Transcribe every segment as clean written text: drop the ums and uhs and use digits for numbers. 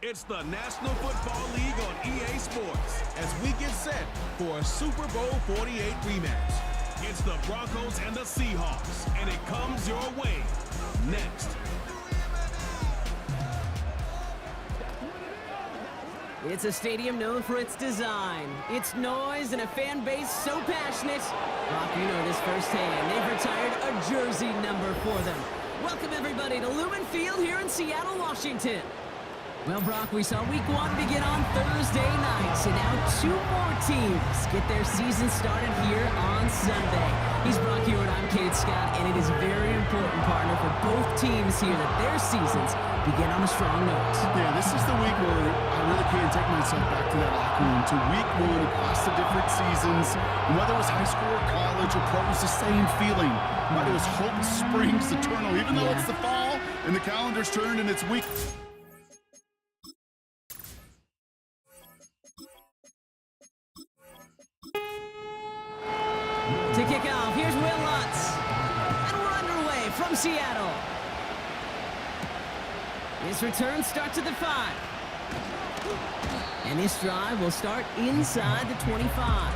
It's the National Football League on EA Sports as we get set for a Super Bowl 48 rematch. It's the Broncos and the Seahawks, and it comes your way next. It's a stadium known for its design, its noise, and a fan base so passionate. Brock, you know this firsthand. They've retired a jersey number for them. Welcome, everybody, to Lumen Field here in Seattle, Washington. Well, Brock, we saw Week 1 begin on Thursday night, and now 2 more teams get their season started here on Sunday. He's Brock Hewitt, I'm Kate Scott, and it is very important, partner, for both teams here that their seasons begin on a strong note. Yeah, this is the week where I really can't take myself back to that locker room, to Week 1 across the different seasons. And whether it was high school or college or pro, it was the same feeling. Whether it was hope springs eternal, even though it's the fall and the calendar's turned and it's week. To kick off, here's Will Lutz. And we're underway from Seattle. His return starts at the 5. And this drive will start inside the 25.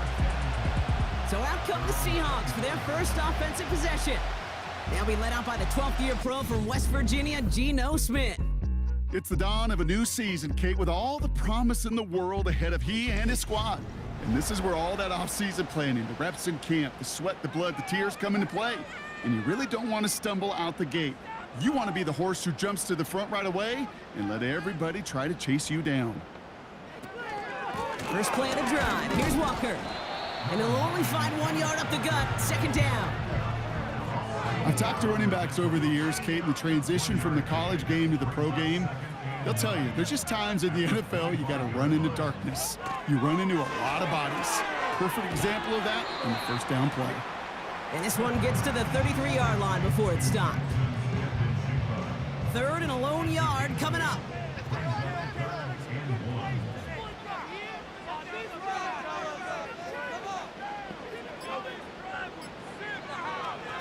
So out come the Seahawks for their first offensive possession. They'll be led out by the 12th-year pro from West Virginia, Geno Smith. It's the dawn of a new season, Kate, with all the promise in the world ahead of he and his squad. And this is where all that off-season planning, the reps in camp, the sweat, the blood, the tears come into play. And you really don't want to stumble out the gate. You want to be the horse who jumps to the front right away and let everybody try to chase you down. First play of the drive. Here's Walker. And he'll only find 1 yard up the gut. Second down. I've talked to running backs over the years, Kate, and the transition from the college game to the pro game. They'll tell you, there's just times in the NFL you got to run into darkness. You run into a lot of bodies. Perfect example of that in the first down play. And this one gets to the 33-yard line before it's stopped. Third and a lone yard coming up.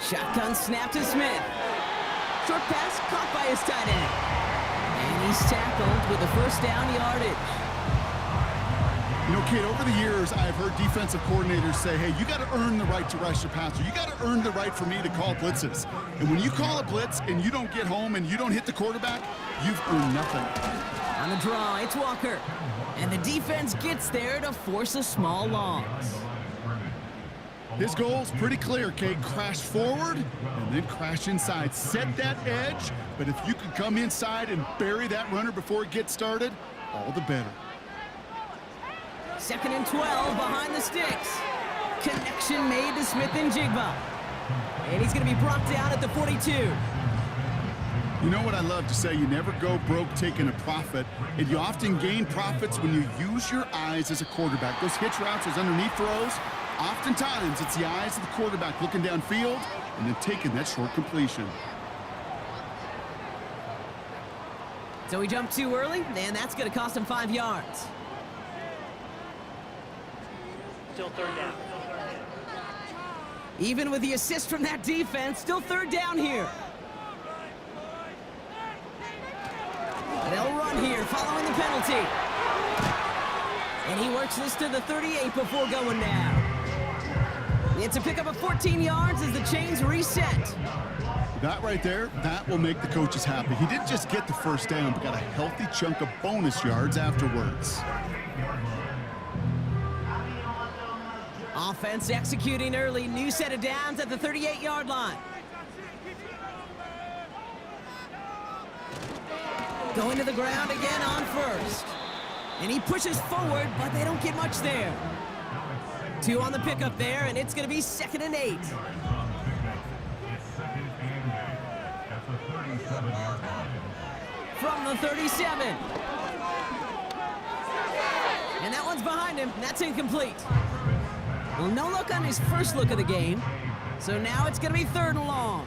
Shotgun snap to Smith. Short pass caught by his tight end. And he's tackled with a first down yardage. You know, Kate, over the years, I've heard defensive coordinators say, hey, you got to earn the right to rush your passer. You got to earn the right for me to call blitzes. And when you call a blitz and you don't get home and you don't hit the quarterback, you've earned nothing. On the draw, it's Walker. And the defense gets there to force a small loss. His goal's pretty clear, Kate. Crash forward and then crash inside. Set that edge, but if you can come inside and bury that runner before it gets started, all the better. 2nd and 12 behind the sticks. Connection made to Smith and Jigba. And he's going to be brought down at the 42. You know what I love to say? You never go broke taking a profit, and you often gain profits when you use your eyes as a quarterback. Those hitch routes, those underneath throws, oftentimes it's the eyes of the quarterback looking downfield and then taking that short completion. So he jumped too early, and that's going to cost him 5 yards. Still third down. Even with the assist from that defense, still third down here. They'll run here following the penalty. And he works this to the 38 before going down. It's a pickup of 14 yards as the chains reset. That right there, that will make the coaches happy. He didn't just get the first down, but got a healthy chunk of bonus yards afterwards. Offense executing early. New set of downs at the 38-yard line. Going to the ground again on first. And he pushes forward, but they don't get much there. 2 on the pickup there, and it's going to be 2nd and 8. From the 37. And that one's behind him. That's incomplete. Well, no look on his first look of the game. So now it's going to be 3rd and long.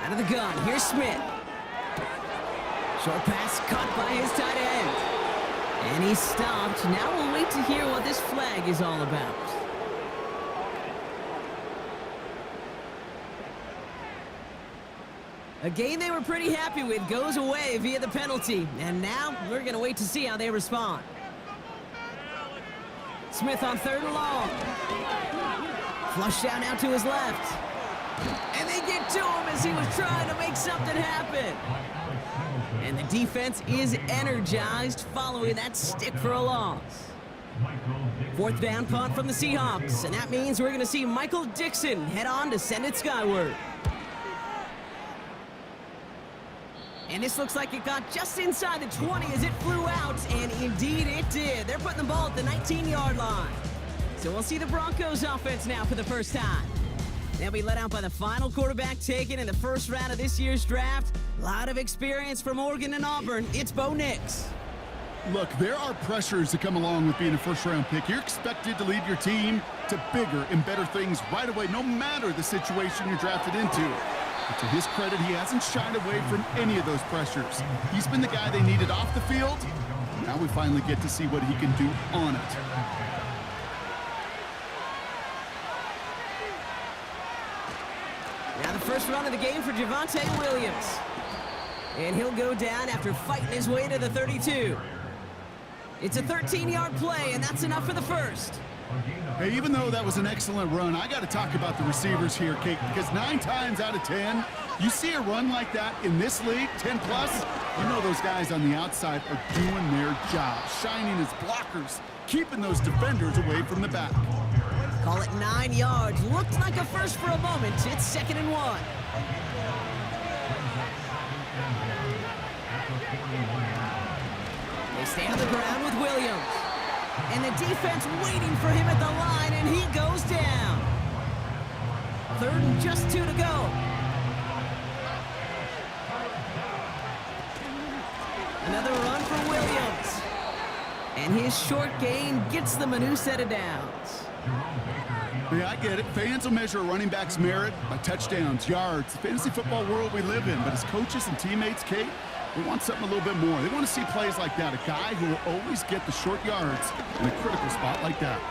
Out of the gun, here's Smith. Short pass caught by his tight end. And he's stopped. Now we'll wait to hear what this flag is all about. A game they were pretty happy with goes away via the penalty. And now we're going to wait to see how they respond. Smith on 3rd and long. Flushed down out to his left. And they get to him as he was trying to make something happen. And the defense is energized following that stick for a loss. 4th down punt from the Seahawks. And that means we're going to see Michael Dixon head on to send it skyward. And this looks like it got just inside the 20 as it flew out, and indeed it did. They're putting the ball at the 19-yard line. So we'll see the Broncos offense now for the first time. They'll be let out by the final quarterback taken in the first round of this year's draft. A lot of experience from Oregon and Auburn. It's Bo Nix. Look, there are pressures that come along with being a first-round pick. You're expected to lead your team to bigger and better things right away, no matter the situation you're drafted into. But to his credit, he hasn't shied away from any of those pressures. He's been the guy they needed off the field. Now we finally get to see what he can do on it. Now the first run of the game for Javonte Williams. And he'll go down after fighting his way to the 32. It's a 13-yard play, and that's enough for the first. Hey, even though that was an excellent run, I got to talk about the receivers here, Kate, because 9 times out of 10, you see a run like that in this league, 10+, you know those guys on the outside are doing their job, shining as blockers, keeping those defenders away from the back. Call it 9 yards. Looked like a first for a moment. It's 2nd and 1. They stay on the ground with Williams. And the defense waiting for him at the line, and he goes down. 3rd and just 2 to go. Another run for Williams. And his short gain gets them a new set of downs. Yeah, I get it. Fans will measure a running back's merit by touchdowns, yards, the fantasy football world we live in. But as coaches and teammates, Kate, they want something a little bit more. They want to see plays like that. A guy who will always get the short yards in a critical spot like that.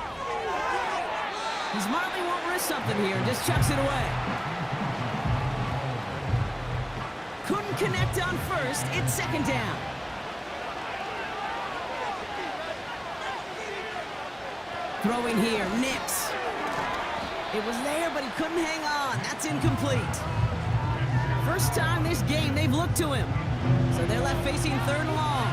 He smartly won't risk something here and just chucks it away. Couldn't connect on first. It's 2nd down. Throwing here, Nix. It was there, but he couldn't hang on. That's incomplete. First time this game they've looked to him. So they're left facing 3rd and long.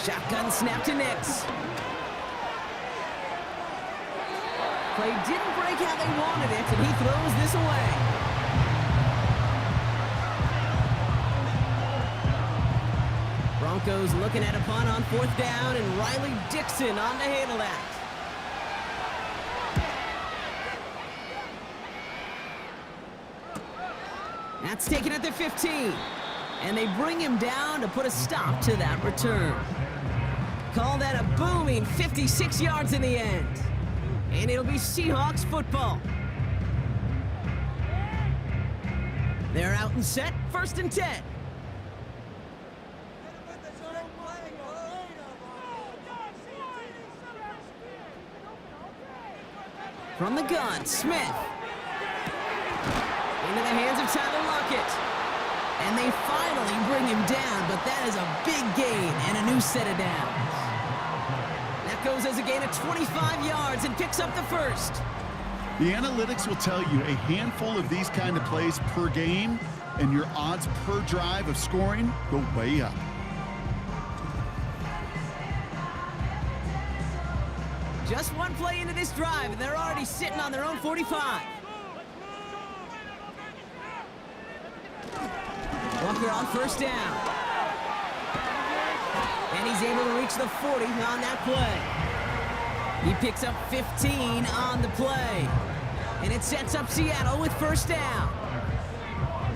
Shotgun snap to Nix. Play didn't break how they wanted it, and he throws this away. Broncos looking at a punt on 4th down, and Riley Dixon on to handle that. That's taken at the 15. And they bring him down to put a stop to that return. Call that a booming 56 yards in the end. And it'll be Seahawks football. They're out and set, 1st and 10. From the gun, Smith. Into the hands of Tyler Lockett. And they finally bring him down, but that is a big gain and a new set of downs. That goes as a gain of 25 yards and picks up the first. The analytics will tell you a handful of these kind of plays per game, and your odds per drive of scoring go way up. Just one play into this drive, and they're already sitting on their own 45. Walker on 1st down. And he's able to reach the 40 on that play. He picks up 15 on the play. And it sets up Seattle with 1st down.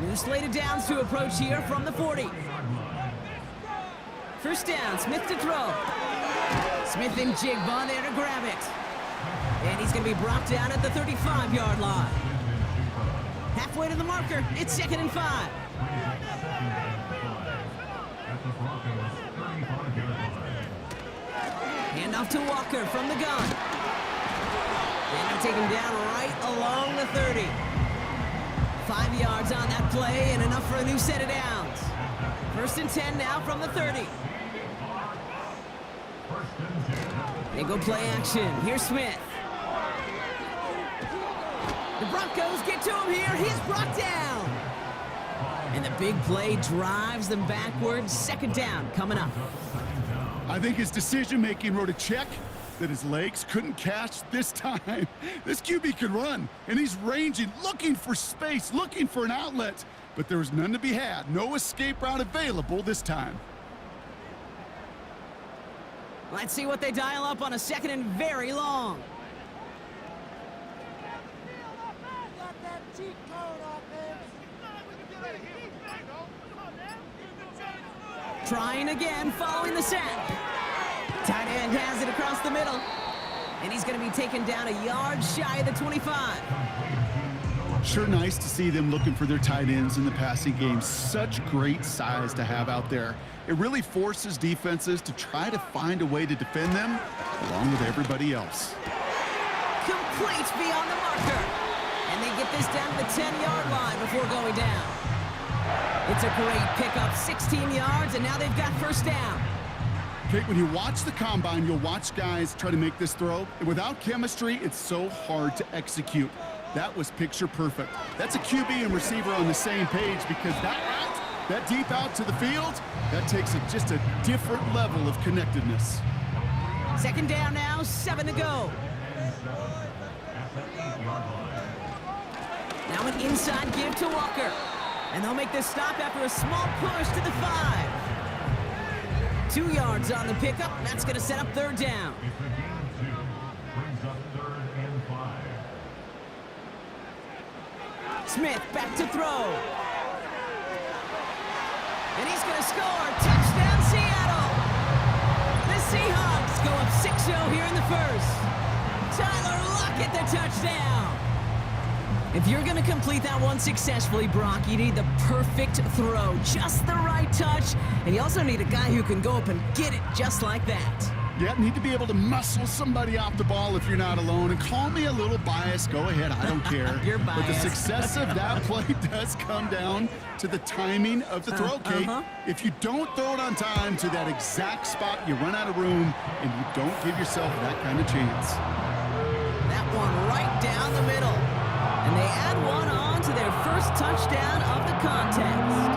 New slate of downs to approach here from the 40. 1st down, Smith to throw. Smith and Jigba there to grab it. And he's going to be brought down at the 35-yard line. Halfway to the marker, it's 2nd and 5. Hand off to Walker from the gun. And they'll take him down right along the 30. 5 yards on that play and enough for a new set of downs. 1st and 10 now from the 30. They go play action. Here's Smith. The Broncos get to him here. He's brought down. And the big play drives them backwards. 2nd down coming up. I think his decision-making wrote a check that his legs couldn't catch this time. This QB can run, and he's ranging, looking for space, looking for an outlet. But there was none to be had. No escape route available this time. Let's see what they dial up on a 2nd and very long. Trying again, following the sack. Tight end has it across the middle. And he's going to be taken down a yard shy of the 25. Sure nice to see them looking for their tight ends in the passing game. Such great size to have out there. It really forces defenses to try to find a way to defend them along with everybody else. Complete beyond the marker. And they get this down to the 10-yard line before going down. It's a great pickup, 16 yards, and now they've got 1st down. Kate, when you watch the combine, you'll watch guys try to make this throw. And without chemistry, it's so hard to execute. That was picture perfect. That's a QB and receiver on the same page because that route, that deep out to the field, that takes just a different level of connectedness. 2nd down now, 7 to go. Now an inside give to Walker. And they'll make this stop after a small push to the 5. 2 yards on the pickup. That's going to set up 3rd down. Smith back to throw. And he's going to score. Touchdown, Seattle. The Seahawks go up 6-0 here in the 1st. Tyler Lockett, the touchdown. If you're going to complete that one successfully, Brock, you need the perfect throw, just the right touch, and you also need a guy who can go up and get it just like that. Yeah, need to be able to muscle somebody off the ball if you're not alone. And call me a little biased. Go ahead. I don't care. You're biased. But the success of that play does come down to the timing of the throw, Kate. If you don't throw it on time to that exact spot, you run out of room, and you don't give yourself that kind of chance. That one right down the middle. And they add one on to their 1st touchdown of the contest.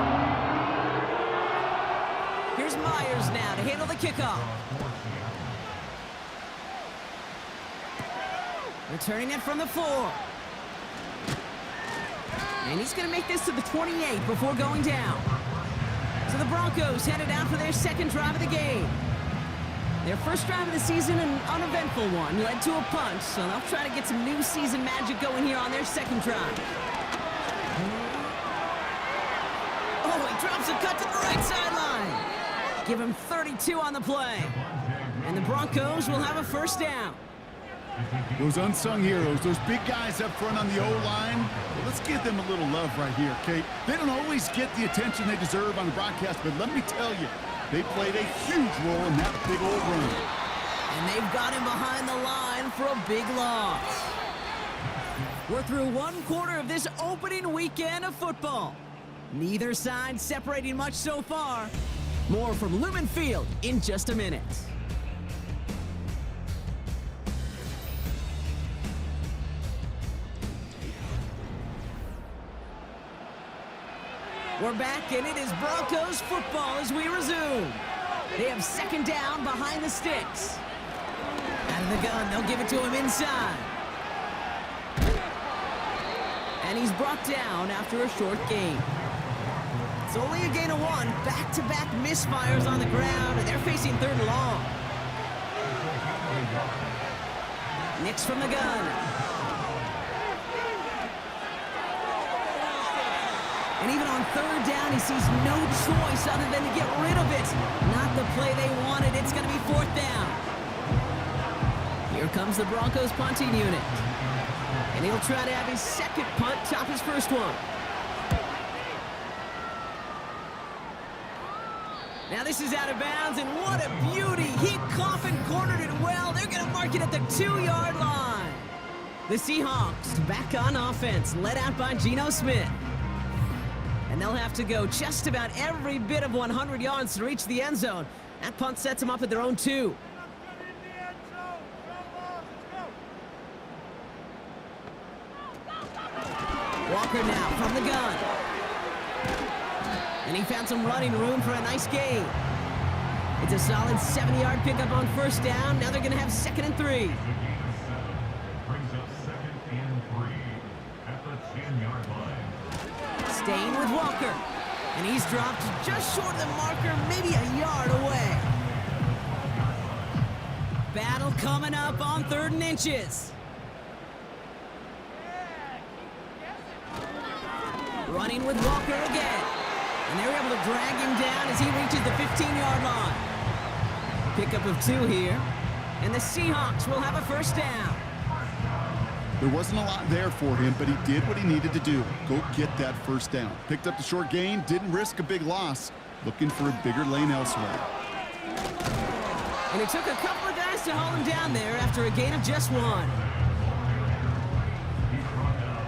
Here's Myers now to handle the kickoff. Returning it from the 4. And he's going to make this to the 28 before going down. So the Broncos headed out for their 2nd drive of the game. Their 1st drive of the season, an uneventful one, led to a punch, so they'll try to get some new season magic going here on their 2nd drive. Oh, he drops a cut to the right sideline. Give him 32 on the play. And the Broncos will have a 1st down. Those unsung heroes, those big guys up front on the O-line, well, let's give them a little love right here, Kate. They don't always get the attention they deserve on the broadcast, but let me tell you, they played a huge role in that big old run. And they've got him behind the line for a big loss. We're through 1/4 of this opening weekend of football. Neither side separating much so far. More from Lumen Field in just a minute. We're back, and it is Broncos football as we resume. They have 2nd down behind the sticks. Out of the gun, they'll give it to him inside. And he's brought down after a short gain. It's only a gain of 1. Back-to-back misfires on the ground, and they're facing 3rd and long. Nix from the gun. And even on 3rd down, he sees no choice other than to get rid of it. Not the play they wanted. It's going to be 4th down. Here comes the Broncos punting unit. And he'll try to have his 2nd punt top his 1st one. Now this is out of bounds, and what a beauty. He coffin cornered it well. They're going to mark it at the 2-yard line. The Seahawks back on offense, led out by Geno Smith. And they'll have to go just about every bit of 100 yards to reach the end zone. That punt sets them up at their own 2. Walker now from the gun. And he found some running room for a nice gain. It's a solid 70-yard pickup on first down. Now they're going to have 2nd and 3. Brings up 2nd and 3 at the 10-yard line. Staying with Walker. And he's dropped just short of the marker, maybe a yard away. Battle coming up on 3rd and inches. Running with Walker again. And they're able to drag him down as he reaches the 15-yard line. Pickup of 2 here. And the Seahawks will have a first down. There wasn't a lot there for him, but he did what he needed to do. Go get that first down. Picked up the short gain, didn't risk a big loss. Looking for a bigger lane elsewhere. And it took a couple of guys to haul him down there after a gain of just 1.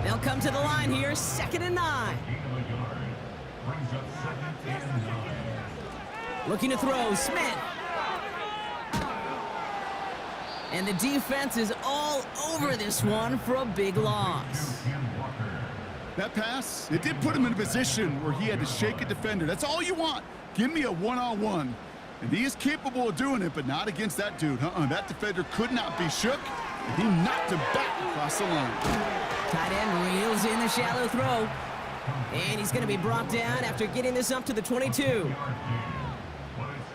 They'll come to the line here, 2nd and 9. Brings up 2nd and 9. Looking to throw, Smith. And the defense is all over this one for a big loss. That pass, it did put him in a position where he had to shake a defender. That's all you want. Give me a one-on-one. And he is capable of doing it, but not against that dude. That defender could not be shook, and he knocked him back across the line. Tight end reels in the shallow throw. And he's going to be brought down after getting this up to the 22.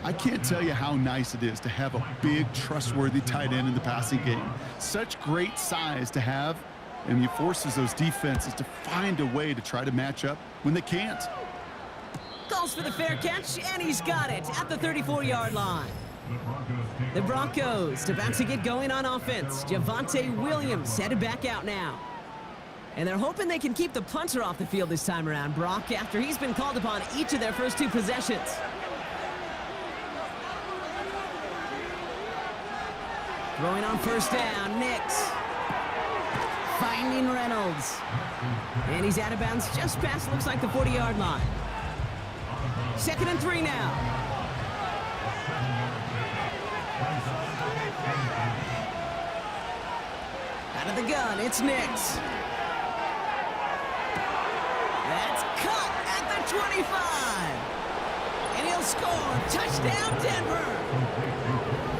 I can't tell you how nice it is to have a big, trustworthy tight end in the passing game. Such great size to have, and he forces those defenses to find a way to try to match up when they can't. Calls for the fair catch, and he's got it at the 34-yard line. The Broncos about to get going on offense. Javonte Williams headed back out now. And they're hoping they can keep the punter off the field this time around, Brock, after he's been called upon each of their first 2 possessions. Throwing on first down, Nix. Finding Reynolds. And he's out of bounds just past, looks like, the 40-yard line. 2nd and 3 now. Out of the gun, it's Nix. That's cut at the 25. And he'll score. Touchdown, Denver.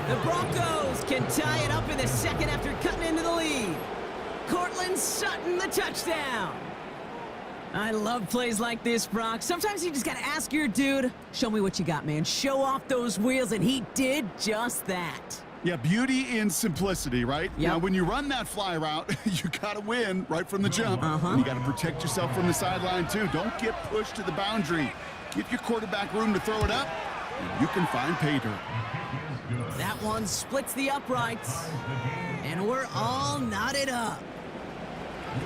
The Broncos can tie it up in the 2nd after cutting into the lead. Cortland Sutton, the touchdown. I love plays like this, Brock. Sometimes you just got to ask your dude, show me what you got, man. Show off those wheels, and he did just that. Yeah, beauty in simplicity, right? Yep. Now, when you run that fly route, you got to win right from the jump. And you got to protect yourself from the sideline, too. Don't get pushed to the boundary. Give your quarterback room to throw it up, and you can find pay dirt. That one splits the uprights, and we're all knotted up.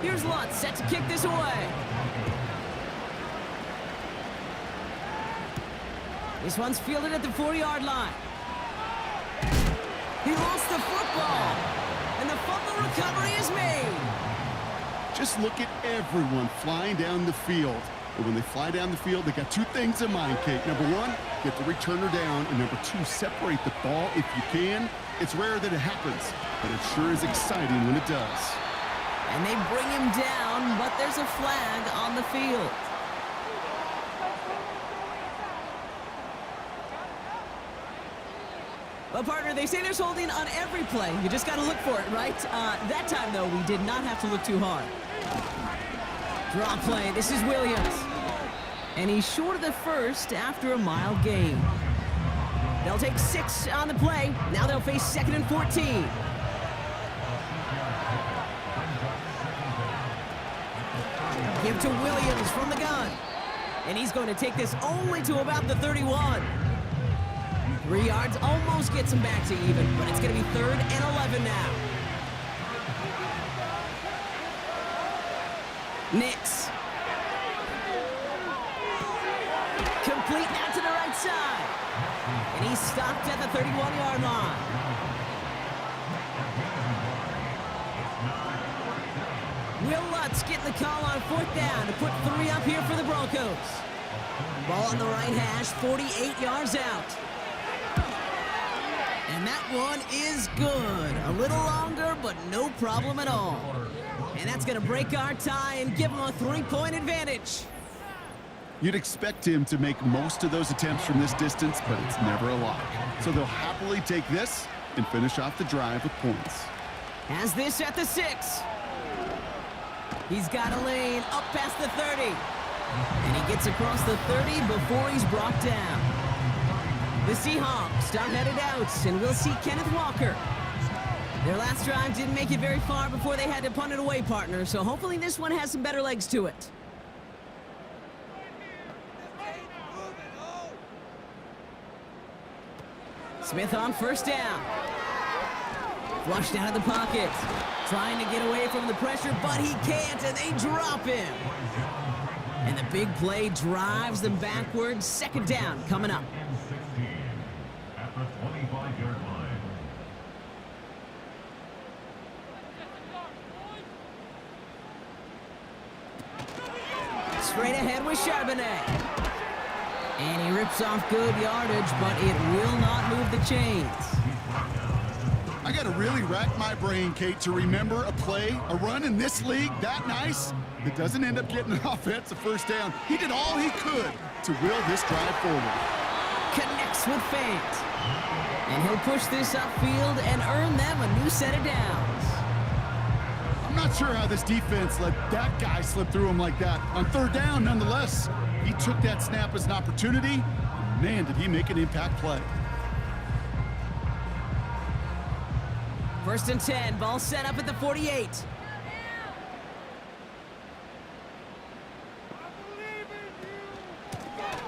Here's Lutz set to kick this away. This one's fielded at the 40-yard line. He lost the football, and the fumble recovery is made. Just look at everyone flying down the field. And when they fly down the field, they got 2 things in mind, Kate. Number 1, get the returner down. And number 2, separate the ball if you can. It's rare that it happens, but it sure is exciting when it does. And they bring him down, but there's a flag on the field. Well, partner, they say there's holding on every play. You just got to look for it, right? That time, though, we did not have to look too hard. Draw play. This is Williams. And he's short of the first after a mile gain. They'll take 6 on the play. Now they'll face 2nd and 14. Give to Williams from the gun. And he's going to take this only to about the 31. 3 yards almost gets him back to even, but it's going to be 3rd and 11 now. Nix. Complete out to the right side. And he's stopped at the 31-yard line. getting the call on 4th down to put 3 up here for the Broncos. Ball on the right hash, 48 yards out. And that one is good. A little longer, but no problem at all. And that's going to break our tie and give them a 3-point advantage. You'd expect him to make most of those attempts from this distance, but it's never a lock. So they'll happily take this and finish off the drive with points. Has this at the 6. He's got a lane up past the 30. And he gets across the 30 before he's brought down. The Seahawks are headed out, and we'll see Kenneth Walker. Their last drive didn't make it very far before they had to punt it away, partner, so hopefully this one has some better legs to it. Smith on 1st down. Flushed out of the pocket. Trying to get away from the pressure, but he can't, and they drop him. And the big play drives them backwards. 2nd down coming up. At the 25-yard line. Straight ahead with Charbonnet. And he rips off good yardage, but it will not move the chains. I got to really rack my brain, Kate, to remember a play, a run in this league that nice that doesn't end up getting an offensive 1st down. He did all he could to will this drive forward. Connects with Fant. And he'll push this upfield and earn them a new set of downs. I'm not sure how this defense let that guy slip through him like that. On 3rd down, nonetheless, he took that snap as an opportunity. Man, did he make an impact play. 1st and 10, ball set up at the 48.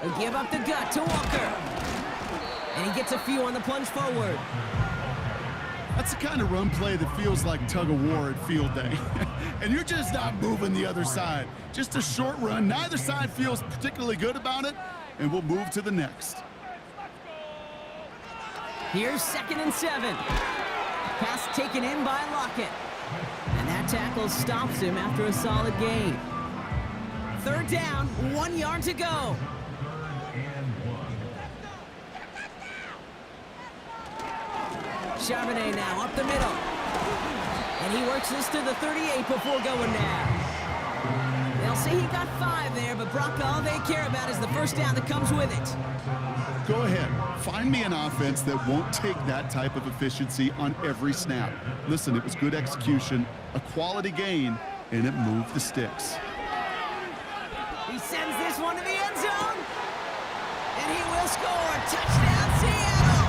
They give up the gut to Walker. And he gets a few on the plunge forward. That's the kind of run play that feels like tug-of-war at field day. And you're just not moving the other side. Just a short run. Neither side feels particularly good about it, and we'll move to the next. Here's 2nd and 7. Pass taken in by Lockett. And that tackle stops him after a solid gain. 3rd down, 1 yard to go. Charbonnet now up the middle. And he works this to the 38 before going down. They'll say he got 5 there, but Brock, all they care about is the 1st down that comes with it. Go ahead. Find me an offense that won't take that type of efficiency on every snap. Listen, it was good execution, a quality gain, and it moved the sticks. He sends this one to the end zone. And he will score. Touchdown, Seattle!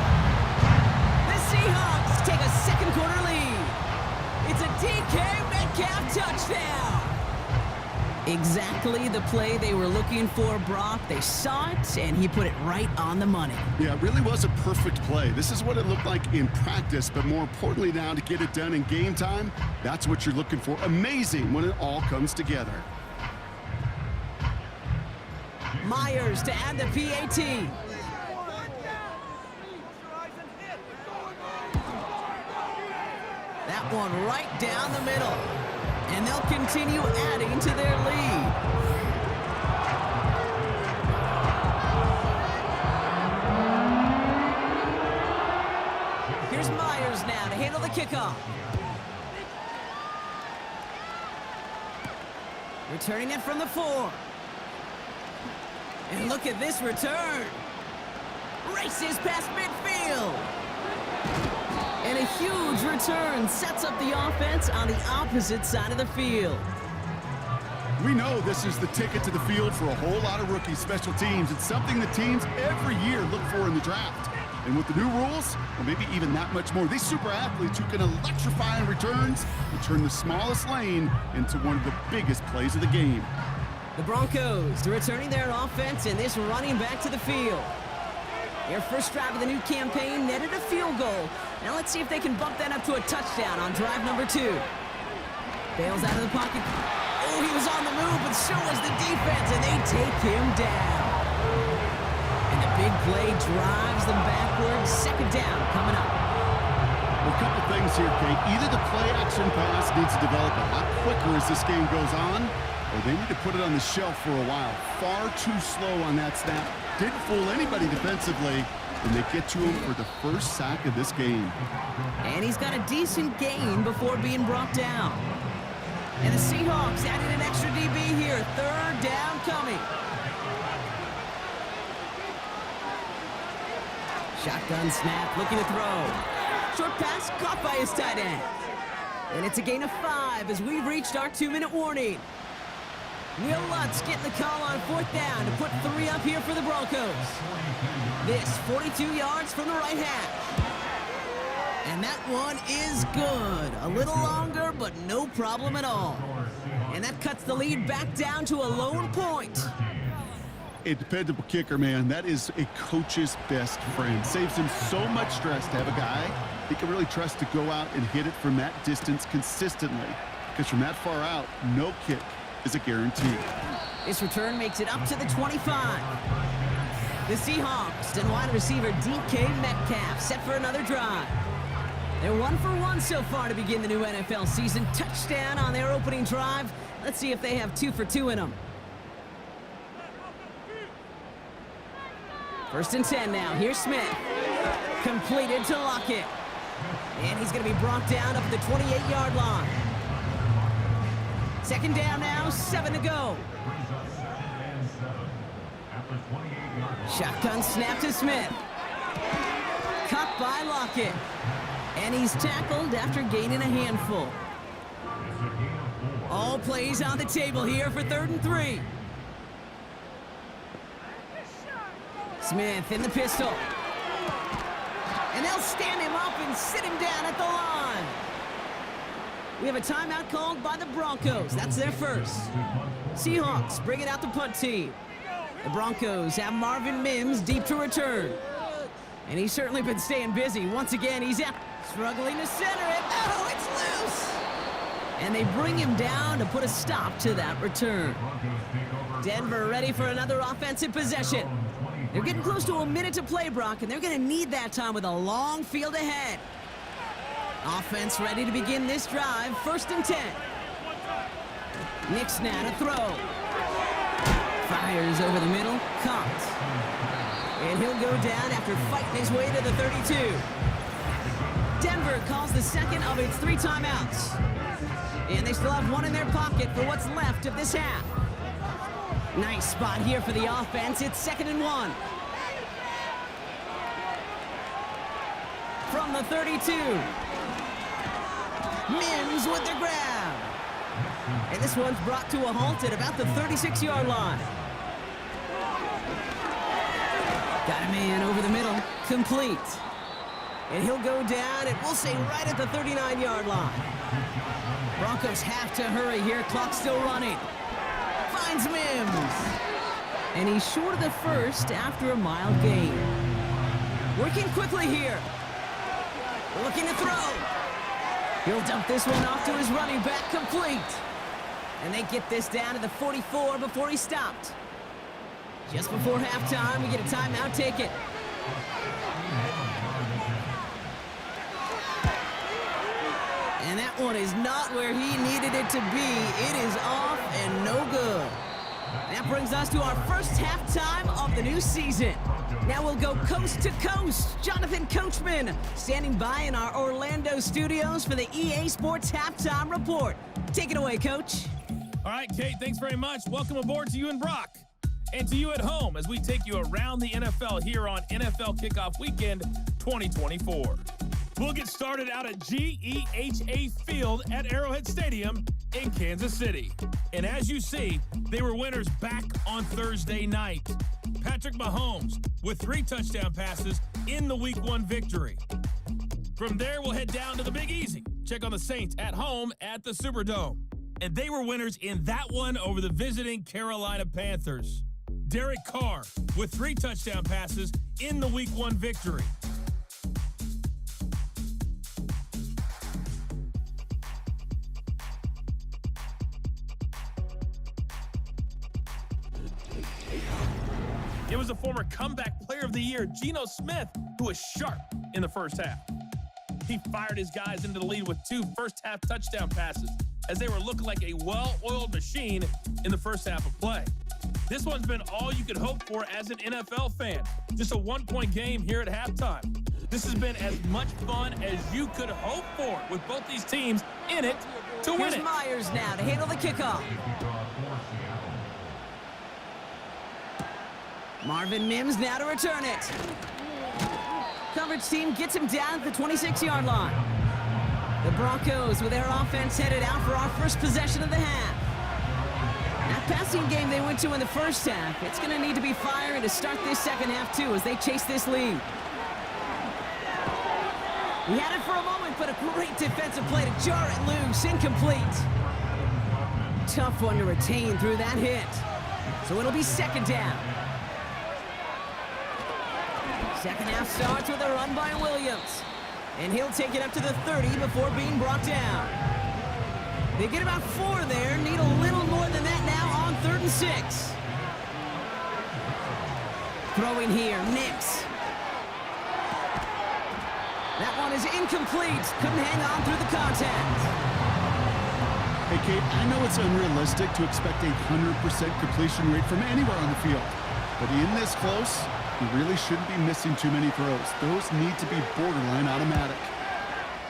The Seahawks take a 2nd quarter lead. It's a DK Metcalf touchdown. Exactly the play they were looking for, Brock. They saw it, and he put it right on the money. Yeah, it really was a perfect play. This is what it looked like in practice, but more importantly now to get it done in game time, that's what you're looking for. Amazing when it all comes together. Myers to add the PAT. That one right down the middle. And they'll continue adding to their lead. Here's Myers now to handle the kickoff. Returning it from the 4. And look at this return. Races past midfield. And a huge return sets up the offense on the opposite side of the field. We know this is the ticket to the field for a whole lot of rookie special teams. It's something that teams every year look for in the draft. And with the new rules, or maybe even that much more, these super athletes who can electrify in returns will turn the smallest lane into one of the biggest plays of the game. The Broncos returning their offense and this running back to the field. Their first drive of the new campaign netted a field goal. Now let's see if they can bump that up to a touchdown on drive number 2. Bails out of the pocket. Oh, he was on the move, but so was the defense, and they take him down. And the big play drives them backwards. 2nd down coming up. Well, a couple things here, Kate. Either the play-action pass needs to develop a lot quicker as this game goes on, or they need to put it on the shelf for a while. Far too slow on that snap. Didn't fool anybody defensively, and they get to him for the first sack of this game. And he's got a decent gain before being brought down. And the Seahawks added an extra DB here. Third down coming. Shotgun snap, looking to throw. Short pass caught by his tight end. And it's a gain of 5 as we've reached our 2-minute warning. Will Lutz getting the call on 4th down to put 3 up here for the Broncos. This 42 yards from the right half. And that one is good. A little longer, but no problem at all. And that cuts the lead back down to a lone point. A dependable kicker, man. That is a coach's best friend. Saves him so much stress to have a guy he can really trust to go out and hit it from that distance consistently. Because from that far out, no kick is a guarantee. This return makes it up to the 25. The Seahawks and wide receiver DK Metcalf set for another drive. They're 1 for 1 so far to begin the new NFL season. Touchdown on their opening drive. Let's see if they have 2 for 2 in them. 1st and 10 now. Here's Smith. Completed to Lockett. And he's going to be brought down up at the 28-yard line. 2nd down now, 7 to go. Shotgun snap to Smith. Cut by Lockett. And he's tackled after gaining a handful. All plays on the table here for 3rd and 3. Smith in the pistol. And they'll stand him up and sit him down at the line. We have a timeout called by the Broncos. That's their first. Seahawks bringing out the punt team. The Broncos have Marvin Mims deep to return. And he's certainly been staying busy. Once again, he's out. Struggling to center it. Oh, it's loose. And they bring him down to put a stop to that return. Denver ready for another offensive possession. They're getting close to a minute to play, Brock, and they're going to need that time with a long field ahead. Offense ready to begin this drive. 1st and 10. Nick Snad a throw. Fires over the middle. Caught. And he'll go down after fighting his way to the 32. Denver calls the second of its 3 timeouts. And they still have 1 in their pocket for what's left of this half. Nice spot here for the offense. It's 2nd and 1. From the 32. Mims with the grab. And this one's brought to a halt at about the 36-yard line. Got a man over the middle. Complete. And he'll go down, and we'll say right at the 39-yard line. Broncos have to hurry here. Clock's still running. Finds Mims. And he's short of the first after a mild gain. Working quickly here. Looking to throw. He'll dump this one off to his running back. Complete. And they get this down to the 44 before he stopped. Just before halftime, we get a timeout. Take it. And that one is not where he needed it to be. It is off and no good. That brings us to our first halftime of the new season. Now we'll go coast to coast. Jonathan Coachman standing by in our Orlando studios for the EA Sports Halftime Report. Take it away, Coach. All right, Kate, thanks very much. Welcome aboard to you and Brock. And to you at home as we take you around the NFL here on NFL Kickoff Weekend 2024. We'll get started out at GEHA Field at Arrowhead Stadium in Kansas City. And as you see, they were winners back on Thursday night. Patrick Mahomes with 3 touchdown passes in the Week 1 victory. From there, we'll head down to the Big Easy. Check on the Saints at home at the Superdome. And they were winners in that one over the visiting Carolina Panthers. Derek Carr with 3 touchdown passes in the Week 1 victory. It was a former comeback player of the year, Geno Smith, who was sharp in the first half. He fired his guys into the lead with 2 first-half touchdown passes as they were looking like a well-oiled machine in the first half of play. This one's been all you could hope for as an NFL fan. Just a 1-point game here at halftime. This has been as much fun as you could hope for with both these teams in it to win Here's it. Myers now to handle the kickoff. Marvin Mims now to return it. Coverage team gets him down at the 26-yard line. The Broncos with their offense headed out for our first possession of the half. That passing game they went to in the first half, it's going to need to be firing to start this second half too as they chase this lead. He had it for a moment, but a great defensive play to jar it loose, incomplete. Tough one to retain through that hit. So it'll be second down. Second half starts with a run by Williams. And he'll take it up to the 30 before being brought down. They get about 4 there, need a little more than that now on 3rd and 6. Throwing here, Nix. That one is incomplete. Couldn't hang on through the contact. Hey, Kate, I know it's unrealistic to expect a 100% completion rate from anywhere on the field. But in this close, you really shouldn't be missing too many throws. Those need to be borderline automatic.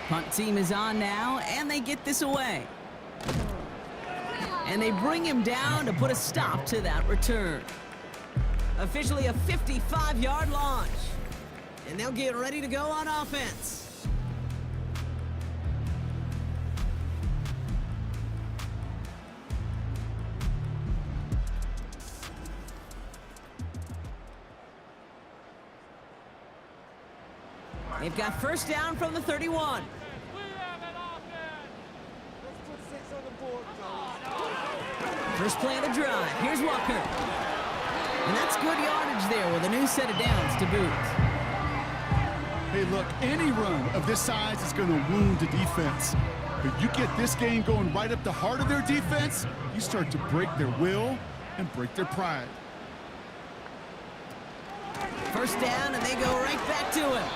Punt team is on now, and they get this away. And they bring him down to put a stop to that return. Officially a 55-yard launch. And they'll get ready to go on offense. They've got first down from the 31. First play of the drive. Here's Walker. And that's good yardage there with a new set of downs to boot. Hey, look, any run of this size is going to wound the defense. But you get this game going right up the heart of their defense, you start to break their will and break their pride. First down, and they go right back to him.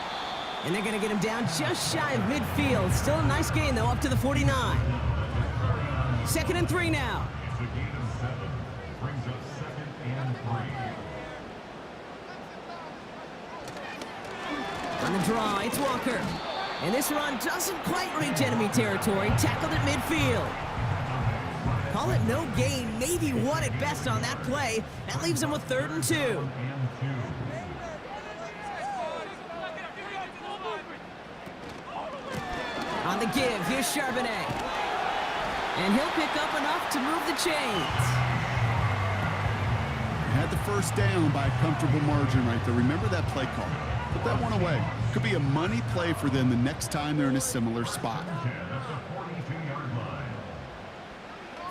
And they're going to get him down just shy of midfield. Still a nice gain, though, up to the 49. 2nd and 3 now. It's a gain of 7. Brings up 2nd and 3. On the draw, it's Walker. And this run doesn't quite reach enemy territory. Tackled at midfield. Call it no gain, maybe 1 at best on that play. That leaves him with 3rd and 2. On the give, here's Charbonnet. And he'll pick up enough to move the chains. Had the first down by a comfortable margin right there. Remember that play call. Put that one away. Could be a money play for them the next time they're in a similar spot.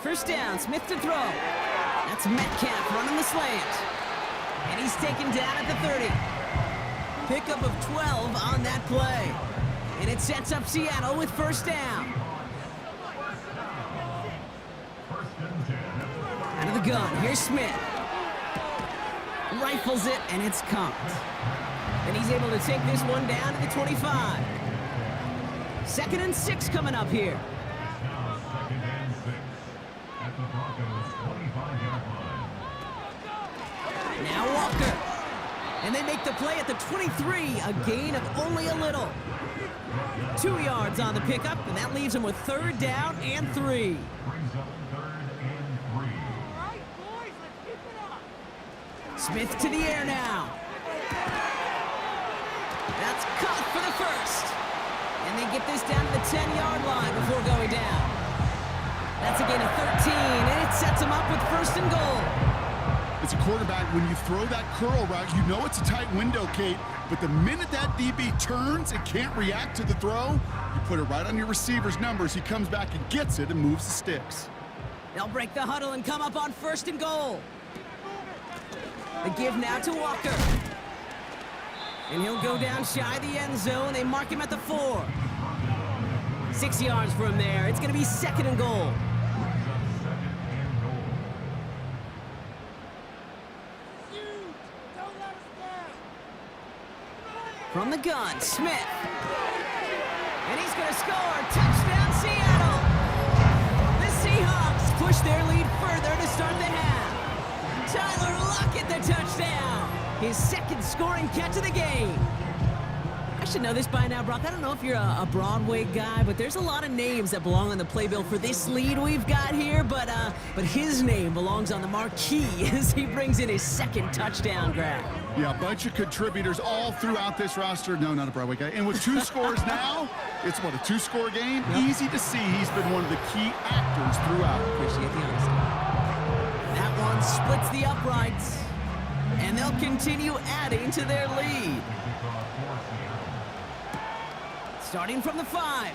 First down, Smith to throw. That's Metcalf running the slant. And he's taken down at the 30. Pickup of 12 on that play. And it sets up Seattle with first down. Out of the gun, here's Smith. Rifles it, and it's caught. And he's able to take this one down to the 25. 2nd and 6 coming up here. Now 2nd and 6 at the Broncos 25-yard line. Now Walker. And they make the play at the 23, a gain of only a little. 2 yards on the pickup, and that leaves him with 3rd down and 3. Brings up 3rd and 3. Smith to the air now. That's caught for the first. And they get this down to the 10-yard line before going down. That's a gain of 13, and it sets them up with 1st and goal. As a quarterback, when you throw that curl route, you know it's a tight window, Kate. But the minute that DB turns and can't react to the throw, you put it right on your receiver's numbers. He comes back and gets it and moves the sticks. They'll break the huddle and come up on 1st and goal. The give now to Walker. And he'll go down shy of the end zone. They mark him at the 4. 6 yards from there. It's going to be 2nd and goal. From the gun, Smith. And he's going to score. Touchdown, Seattle. The Seahawks push their lead further to start the half. Tyler Lockett, the touchdown. His second scoring catch of the game. I should know this by now, Brock. I don't know if you're a Broadway guy, but there's a lot of names that belong on the playbill for this lead we've got here. But his name belongs on the marquee as he brings in his second touchdown grab. Yeah, a bunch of contributors all throughout this roster. No, not a Broadway guy. And with 2 scores now, it's what, a 2-score game? Yep. Easy to see he's been one of the key actors throughout. Appreciate the honesty. That one splits the uprights, and they'll continue adding to their lead. Starting from the 5.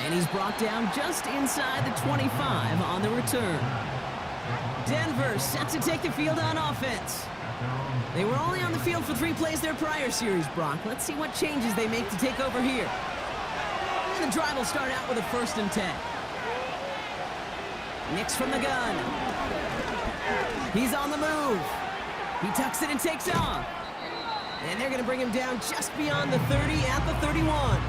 And he's brought down just inside the 25 on the return. Denver set to take the field on offense. They were only on the field for 3 plays their prior series, Brock. Let's see what changes they make to take over here. And the drive will start out with a 1st and 10. Nix from the gun. He's on the move. He tucks it and takes off. And they're going to bring him down just beyond the 30 at the 31.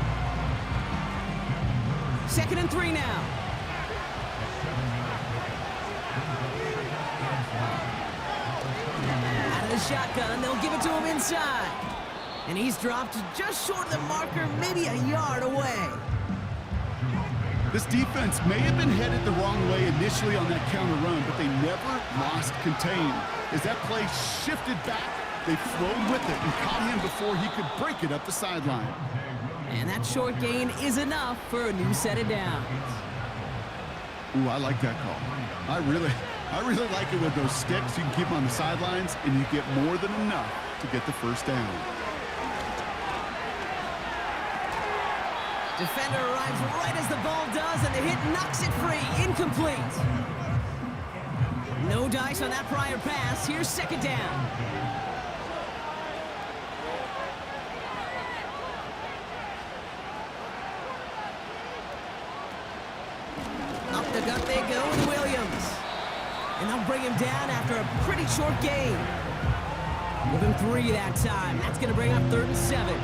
2nd and 3 now. Out of the shotgun, they'll give it to him inside. And he's dropped just short of the marker, maybe a yard away. This defense may have been headed the wrong way initially on that counter run, but they never lost contain. As that play shifted back, they flowed with it and caught him before he could break it up the sideline. And that short gain is enough for a new set of downs. Ooh, I like that call. I really like it with those sticks. You can keep them on the sidelines, and you get more than enough to get the 1st down. Defender arrives right as the ball does, and the hit knocks it free. Incomplete. No dice on that prior pass. Here's 2nd down. Up the gut they go with Williams. And they'll bring him down after a pretty short gain. Give him 3 that time. That's going to bring up 3rd and 7.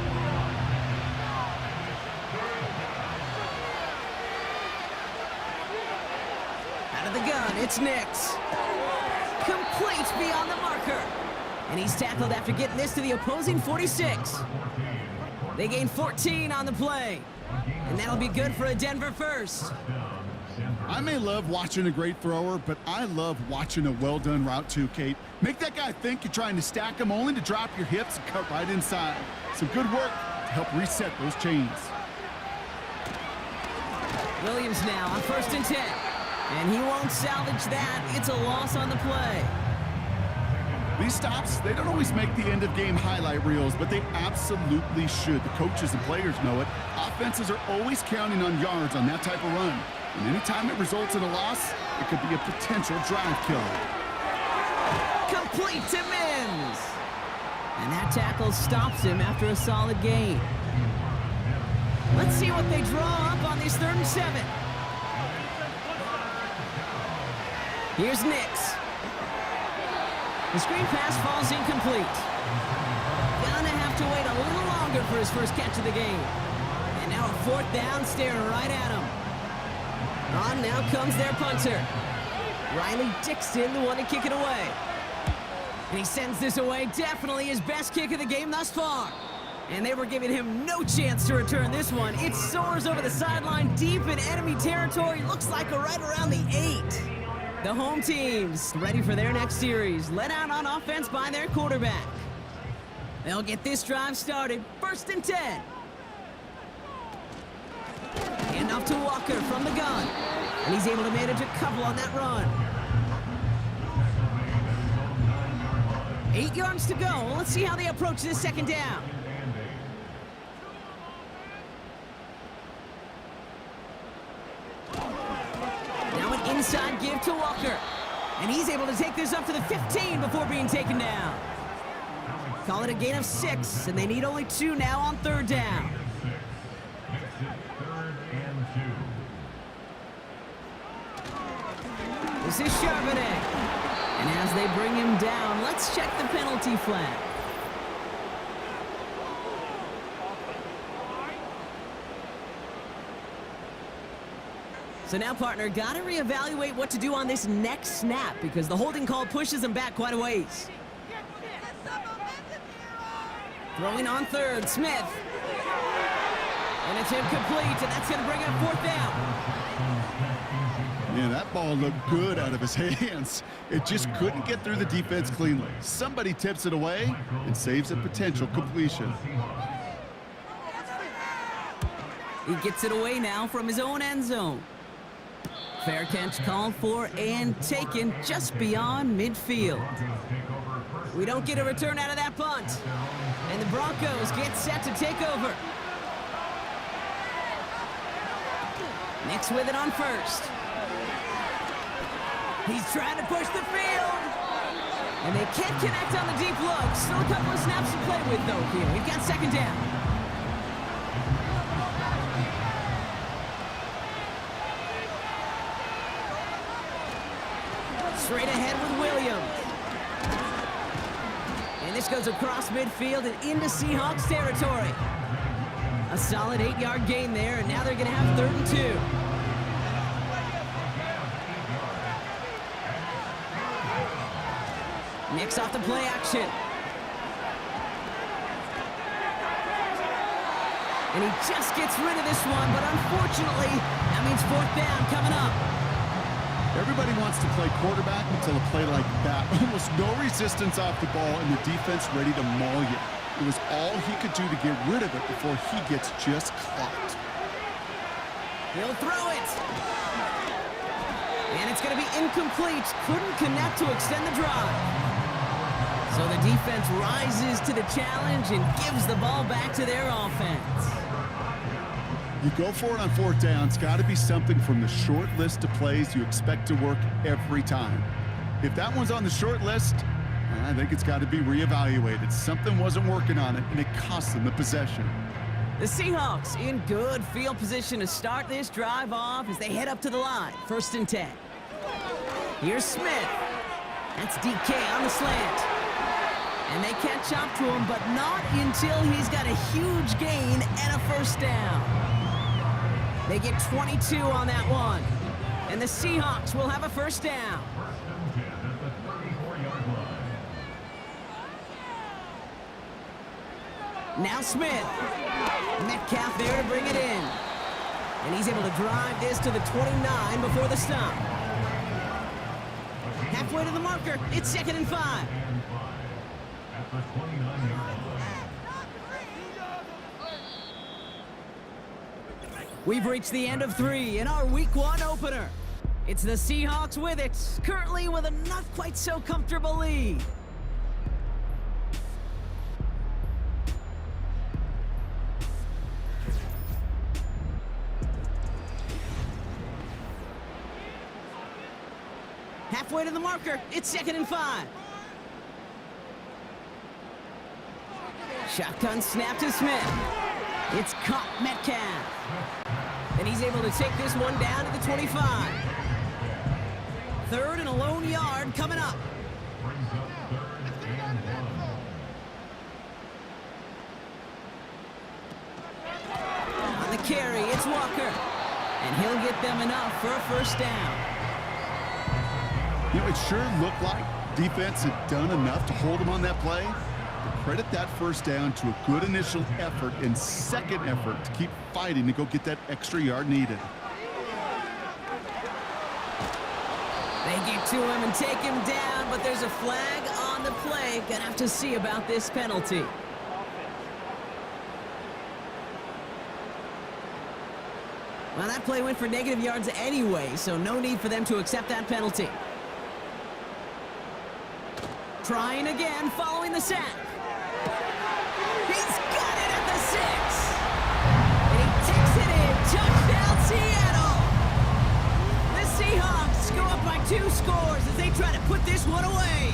Out of the gun, it's Nix. Complete beyond the marker. And he's tackled after getting this to the opposing 46. They gain 14 on the play. And that'll be good for a Denver 1st. I may love watching a great thrower, but I love watching a well-done route too, Kate. Make that guy think you're trying to stack him only to drop your hips and cut right inside. Some good work to help reset those chains. Williams now on 1st and 10. And he won't salvage that. It's a loss on the play. These stops, they don't always make the end-of-game highlight reels, but they absolutely should. The coaches and players know it. Offenses are always counting on yards on that type of run. And anytime it results in a loss, it could be a potential drive killer. Complete to Mims. And that tackle stops him after a solid gain. Let's see what they draw up on these 3rd and 7. Here's Nix. The screen pass falls incomplete. Gonna have to wait a little longer for his first catch of the game. And now a 4th down staring right at him. On now comes their punter. Riley Dixon, the one to kick it away. And he sends this away. Definitely his best kick of the game thus far. And they were giving him no chance to return this one. It soars over the sideline deep in enemy territory. Looks like right around the 8. The home team's ready for their next series. Led out on offense by their quarterback. They'll get this drive started. 1st and 10. Hand off to Walker from the gun. And he's able to manage a couple on that run. 8 yards to go. Let's see how they approach this 2nd down. Now an inside give to Walker. And he's able to take this up to the 15 before being taken down. Call it a gain of 6, and they need only 2 now on 3rd down. This is Charbonnet. And as they bring him down, let's check the penalty flag. So now, partner, got to reevaluate what to do on this next snap because the holding call pushes him back quite a ways. Throwing on third, Smith. And it's incomplete, and that's going to bring up fourth down. Yeah, that ball looked good out of his hands. It just couldn't get through the defense cleanly. Somebody tips it away and saves a potential completion. He gets it away now from his own end zone. Fair catch called for and taken just beyond midfield. We don't get a return out of that punt. And the Broncos get set to take over. Nix with it on first. He's trying to push the field. And they can't connect on the deep look. Still a couple of snaps to play with, though, here. We've got second down. Straight ahead with Williams. And this goes across midfield and into Seahawks territory. A solid 8-yard gain there, and now they're going to have 3rd and 2. Nix off the play action. And he just gets rid of this one, but unfortunately, that means 4th down coming up. Everybody wants to play quarterback until a play like that. Almost no resistance off the ball and the defense ready to maul you. It was all he could do to get rid of it before he gets just clocked. He'll throw it. And it's going to be incomplete. Couldn't connect to extend the drive. So the defense rises to the challenge and gives the ball back to their offense. You go for it on 4th down. It's got to be something from the short list of plays you expect to work every time. If that one's on the short list, I think it's got to be reevaluated. Something wasn't working on it, and it cost them the possession. The Seahawks in good field position to start this drive off as they head up to the line. 1st and 10. Here's Smith. That's DK on the slant. And they catch up to him, but not until he's got a huge gain and a 1st down. They get 22 on that one. And the Seahawks will have a 1st down. Now Smith. Metcalf there to bring it in. And he's able to drive this to the 29 before the stop. Halfway to the marker. It's 2nd and 5. We've reached the end of 3 in our Week 1 opener. It's the Seahawks with it, currently with a not quite so comfortable lead. Halfway to the marker, it's 2nd and 5. Shotgun snap to Smith. It's caught Metcalf. And he's able to take this one down to the 25. 3rd and a lone yard coming up. On the carry, it's Walker. And he'll get them enough for a 1st down. You know, it sure looked like defense had done enough to hold him on that play. But credit that 1st down to a good initial effort and second effort to keep fighting to go get that extra yard needed. They get to him and take him down, but there's a flag on the play. Gonna have to see about this penalty. Well, that play went for negative yards anyway, so no need for them to accept that penalty. Trying again, following the sack. He's got it at the 6. And he takes it in. Touchdown, Seattle. The Seahawks go up by 2 scores as they try to put this one away.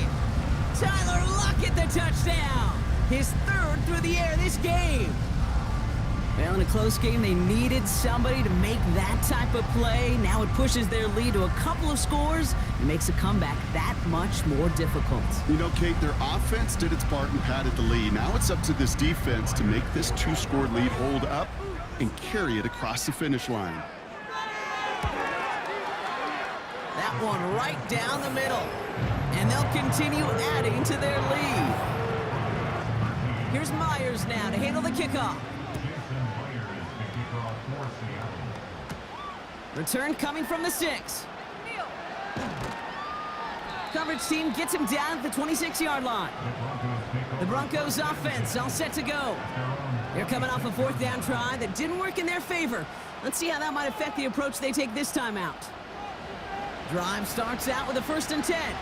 Tyler Lockett the touchdown. His 3rd through the air this game. Well, in a close game, they needed somebody to make that type of play. Now it pushes their lead to a couple of scores and makes a comeback that much more difficult. You know, Kate, their offense did its part and padded the lead. Now it's up to this defense to make this 2-score lead hold up and carry it across the finish line. That one right down the middle. And they'll continue adding to their lead. Here's Myers now to handle the kickoff. Return coming from the 6. Coverage team gets him down at the 26-yard line. The Broncos offense all set to go. They're coming off a 4th down try that didn't work in their favor. Let's see how that might affect the approach they take this time out. Drive starts out with a 1st and 10.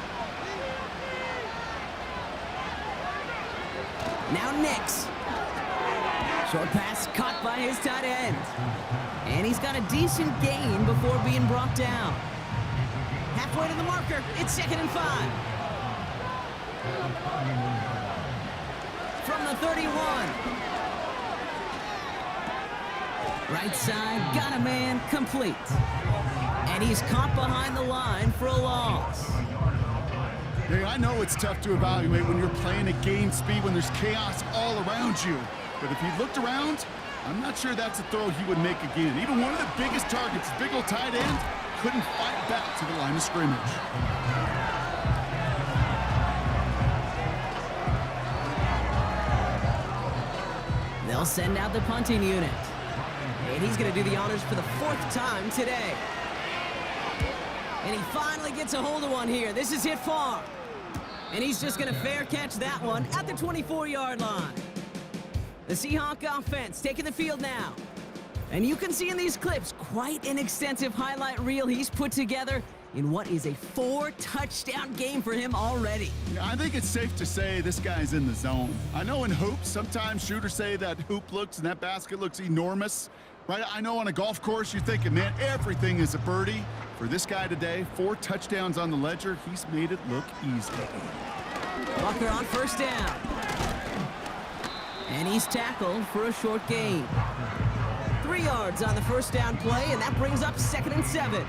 Now Nix. Short pass caught by his tight end. And he's got a decent gain before being brought down. Halfway to the marker, it's 2nd and 5. From the 31. Right side, got a man, complete. And he's caught behind the line for a loss. Hey, I know it's tough to evaluate when you're playing at game speed, when there's chaos all around you. But if he looked around, I'm not sure that's a throw he would make again. Even one of the biggest targets, big old tight end, couldn't fight back to the line of scrimmage. They'll send out the punting unit. And he's going to do the honors for the 4th time today. And he finally gets a hold of one here. This is hit far. And he's just going to fair catch that one at the 24-yard line. The Seahawk offense taking the field now. And you can see in these clips quite an extensive highlight reel he's put together in what is a 4-touchdown game for him already. Yeah, I think it's safe to say this guy's in the zone. I know in hoops, sometimes shooters say that hoop looks and that basket looks enormous. Right? I know on a golf course you're thinking, man, everything is a birdie. For this guy today, 4 touchdowns on the ledger. He's made it look easy. Walker on 1st down. And he's tackled for a short gain. 3 yards on the 1st down play, and that brings up 2nd and 7.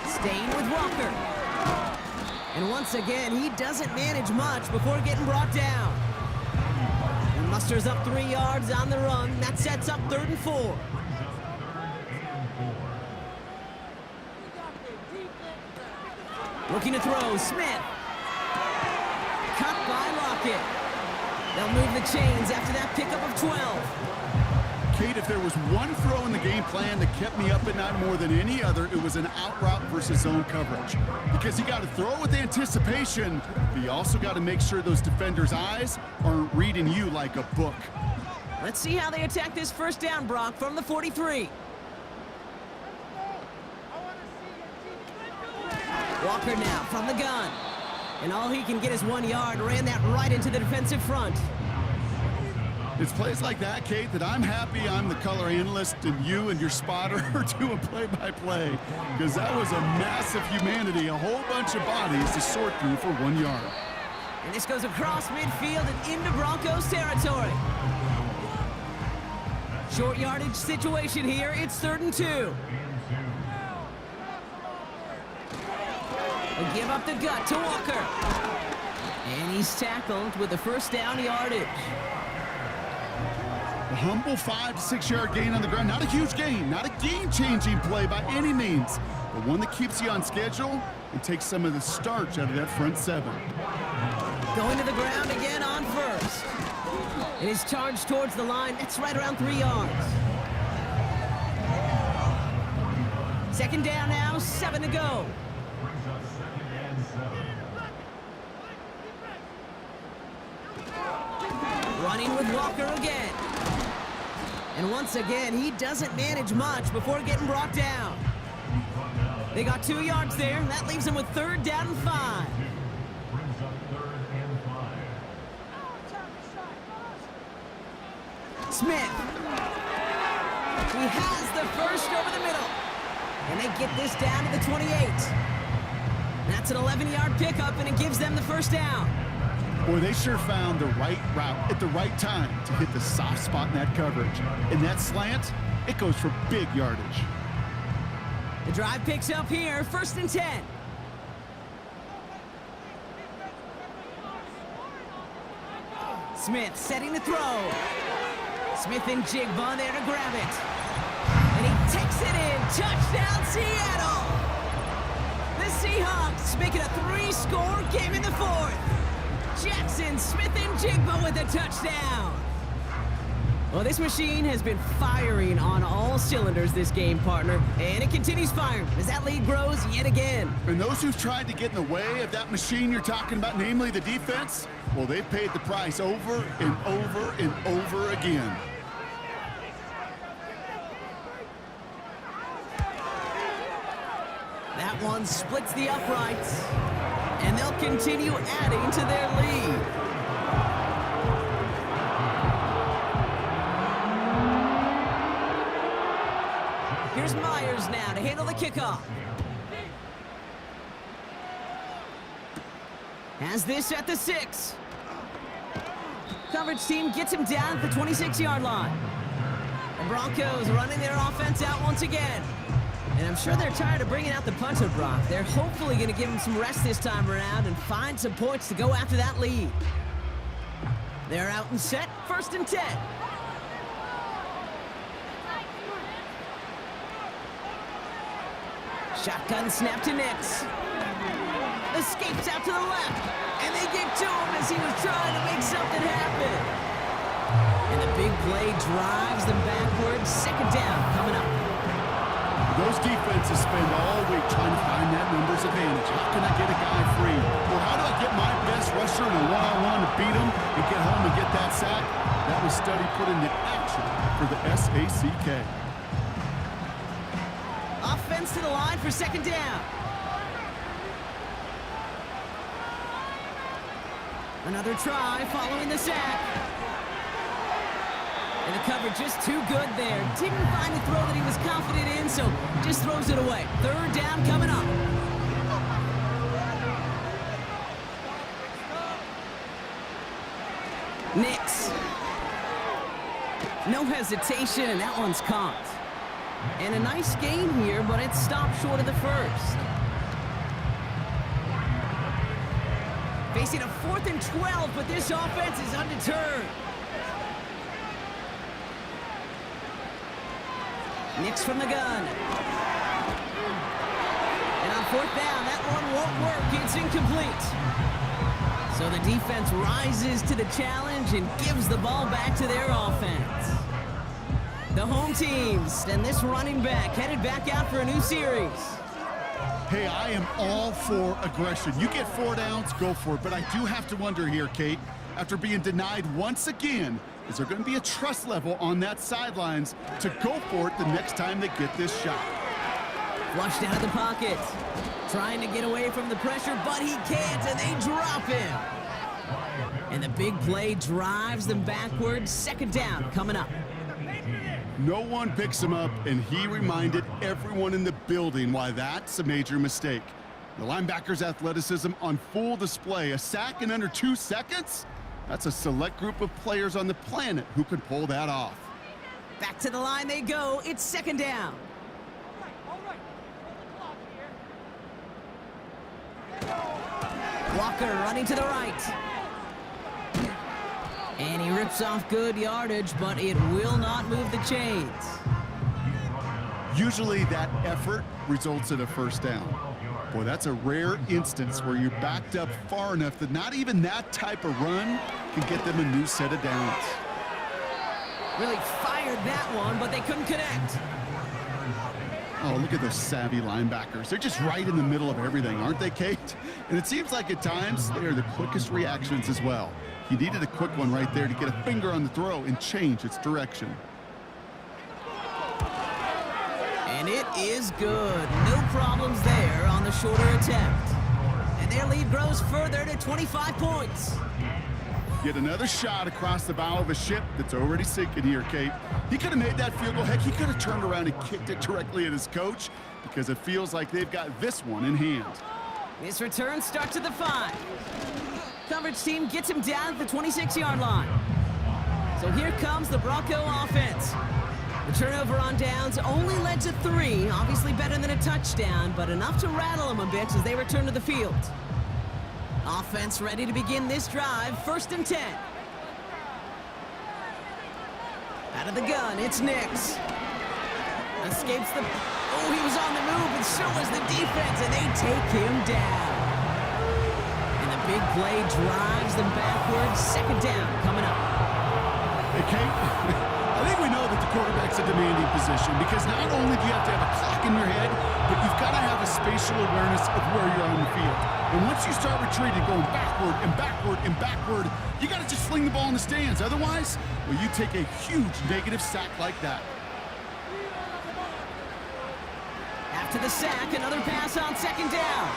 Staying with Walker. And once again, he doesn't manage much before getting brought down. He musters up 3 yards on the run. That sets up 3rd and 4. Looking to throw, Smith. Cut by Lockett. They'll move the chains after that pickup of 12. Kate, if there was one throw in the game plan that kept me up at night more than any other, it was an out route versus zone coverage. Because you got to throw with anticipation, but you also got to make sure those defenders' eyes aren't reading you like a book. Let's see how they attack this 1st down, Brock, from the 43. Walker now from the gun. And all he can get is 1 yard. Ran that right into the defensive front. It's plays like that, Kate, that I'm happy I'm the color analyst and you and your spotter are doing play-by-play. Because that was a massive humanity, a whole bunch of bodies to sort through for 1 yard. And this goes across midfield and into Broncos territory. Short yardage situation here. It's 3rd and 2. They give up the gut to Walker. And he's tackled with the 1st down yardage. A humble 5 to 6 yard gain on the ground. Not a huge gain, not a game-changing play by any means, but one that keeps you on schedule and takes some of the starch out of that front 7. Going to the ground again on 1st. And his charge towards the line, that's right around 3 yards. 2nd down now, 7 to go. Running with Walker again. And once again, he doesn't manage much before getting brought down. They got 2 yards there. That leaves them with 3rd down and 5. Smith. He has the 1st over the middle. And they get this down to the 28. That's an 11-yard pickup, and it gives them the 1st down. Boy, they sure found the right route at the right time to hit the soft spot in that coverage. And that slant, it goes for big yardage. The drive picks up here, 1st and 10. Smith setting to throw. Smith and Jigba there to grab it. And he takes it in. Touchdown, Seattle! The Seahawks make it a 3-score game in the fourth. Jackson, Smith, and Jigba with a touchdown. Well, this machine has been firing on all cylinders this game, partner, and it continues firing as that lead grows yet again. And those who've tried to get in the way of that machine you're talking about, namely the defense, well, they've paid the price over and over and over again. That one splits the uprights, and they'll continue adding to their lead. Here's Myers now to handle the kickoff. Has this at the 6. Coverage team gets him down at the 26-yard line. The Broncos running their offense out once again. And I'm sure they're tired of bringing out the punter, Brock. They're hopefully going to give him some rest this time around and find some points to go after that lead. They're out and set, 1st and 10. Shotgun snap to Nix. Escapes out to the left. And they get to him as he was trying to make something happen. And the big play drives them backwards. 2nd down coming up. Those defenses spend all week trying to find that numbers advantage. How can I get a guy free? Or how do I get my best rusher in a one-on-one to beat him and get home and get that sack? That was study put into action for the SACK. Offense to the line for 2nd down. Another try following the sack. And the coverage just too good there. Didn't find a throw that he was confident in, so just throws it away. 3rd down coming up. Nix. No hesitation, and that one's caught. And a nice gain here, but it stopped short of the 1st. Facing a 4th and 12, but this offense is undeterred. Nix from the gun. And on 4th down, that one won't work. It's incomplete. So the defense rises to the challenge and gives the ball back to their offense. The home teams and this running back headed back out for a new series. Hey, I am all for aggression. You get 4 downs, go for it. But I do have to wonder here, Kate, after being denied once again, is there going to be a trust level on that sidelines to go for it the next time they get this shot? Flushed out of the pocket. Trying to get away from the pressure, but he can't, and they drop him. And the big play drives them backwards. 2nd down coming up. No one picks him up, and he reminded everyone in the building why that's a major mistake. The linebacker's athleticism on full display. A sack in under 2 seconds? That's a select group of players on the planet who could pull that off. Back to the line they go. It's 2nd down. Walker running to the right. And he rips off good yardage, but it will not move the chains. Usually that effort results in a 1st down. Boy, that's a rare instance where you're backed up far enough that not even that type of run can get them a new set of downs. Really fired that one, but they couldn't connect. Oh, look at those savvy linebackers. They're just right in the middle of everything, aren't they, Kate? And it seems like at times they are the quickest reactions as well. He needed a quick one right there to get a finger on the throw and change its direction. And it is good. No problems there on the shorter attempt. And their lead grows further to 25 points. Yet another shot across the bow of a ship that's already sinking here, Kate. He could have made that field goal. Heck, he could have turned around and kicked it directly at his coach because it feels like they've got this one in hand. This return starts at the 5. Coverage team gets him down at the 26-yard line. So here comes the Bronco offense. The turnover on downs only led to 3. Obviously better than a touchdown, but enough to rattle them a bit as they return to the field. Offense ready to begin this drive. 1st and 10. Out of the gun, it's Nix. Escapes the... Oh, he was on the move, and so was the defense, and they take him down. And the big play drives them backwards. Second down coming up. Hey, Kate, I think we know that the quarterback's a demanding position because not only do you have to have a clock in your head, but you've got to have a spatial awareness of where you're on the field. And once you start retreating, going backward and backward and backward, you got to just fling the ball in the stands. Otherwise, well, you take a huge negative sack like that. After the sack, another pass on second down.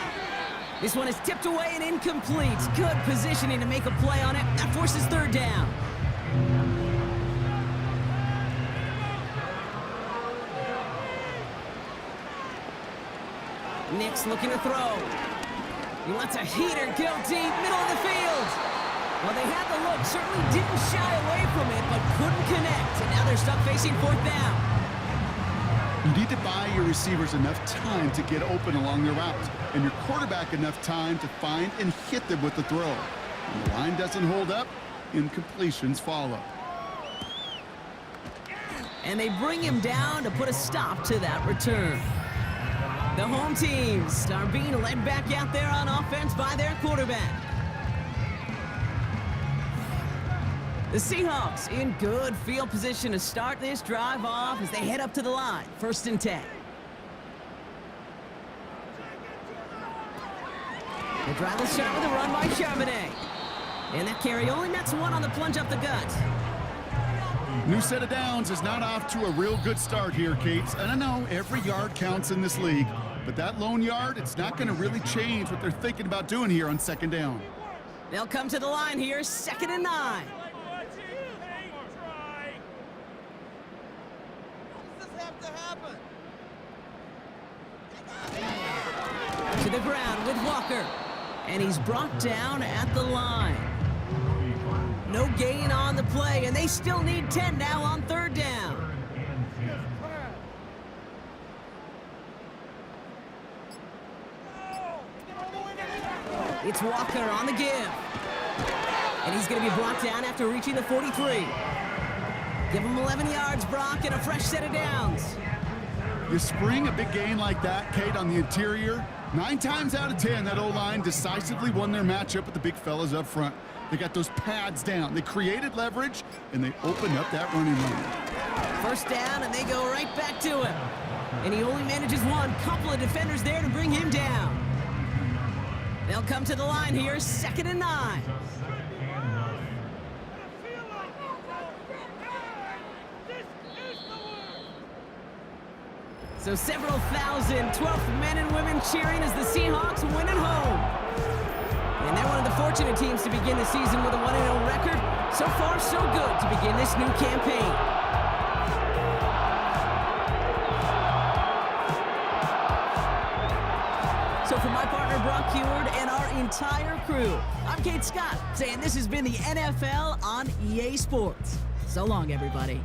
This one is tipped away and incomplete. Good positioning to make a play on it. That forces third down. Nix looking to throw. He lets a heater go deep, middle of the field. Well, they had the look, certainly didn't shy away from it, but couldn't connect. And now they're stuck facing fourth down. You need to buy your receivers enough time to get open along their route, and your quarterback enough time to find and hit them with the throw. When the line doesn't hold up, incompletions follow. And they bring him down to put a stop to that return. The home teams are being led back out there on offense by their quarterback. The Seahawks in good field position to start this drive off as they head up to the line. 1st and 10. The driveless shot with a run by Charbonnet. And that carry only nets one on the plunge up the gut. New set of downs is not off to a real good start here, Kate. And I know every yard counts in this league, but that lone yard, it's not going to really change what they're thinking about doing here on second down. They'll come to the line here, 2nd and 9. To the ground with Walker. And he's brought down at the line. No gain on the play, and they still need 10 now on 3rd down. It's Walker on the give. And he's going to be brought down after reaching the 43. Give him 11 yards, Brock, and a fresh set of downs. You spring a big gain like that, Kate, on the interior, 9 times out of 10, that O-line decisively won their matchup with the big fellas up front. They got those pads down. They created leverage, and they opened up that running lane. 1st down, and they go right back to him. And he only manages one. Couple of defenders there to bring him down. They'll come to the line here, 2nd and 9. So several thousand 12th men and women cheering as the Seahawks win at home. And they're one of the fortunate teams to begin the season with a 1-0 record. So far, so good to begin this new campaign. So for my partner, Brock Heward, and our entire crew, I'm Kate Scott, saying this has been the NFL on EA Sports. So long, everybody.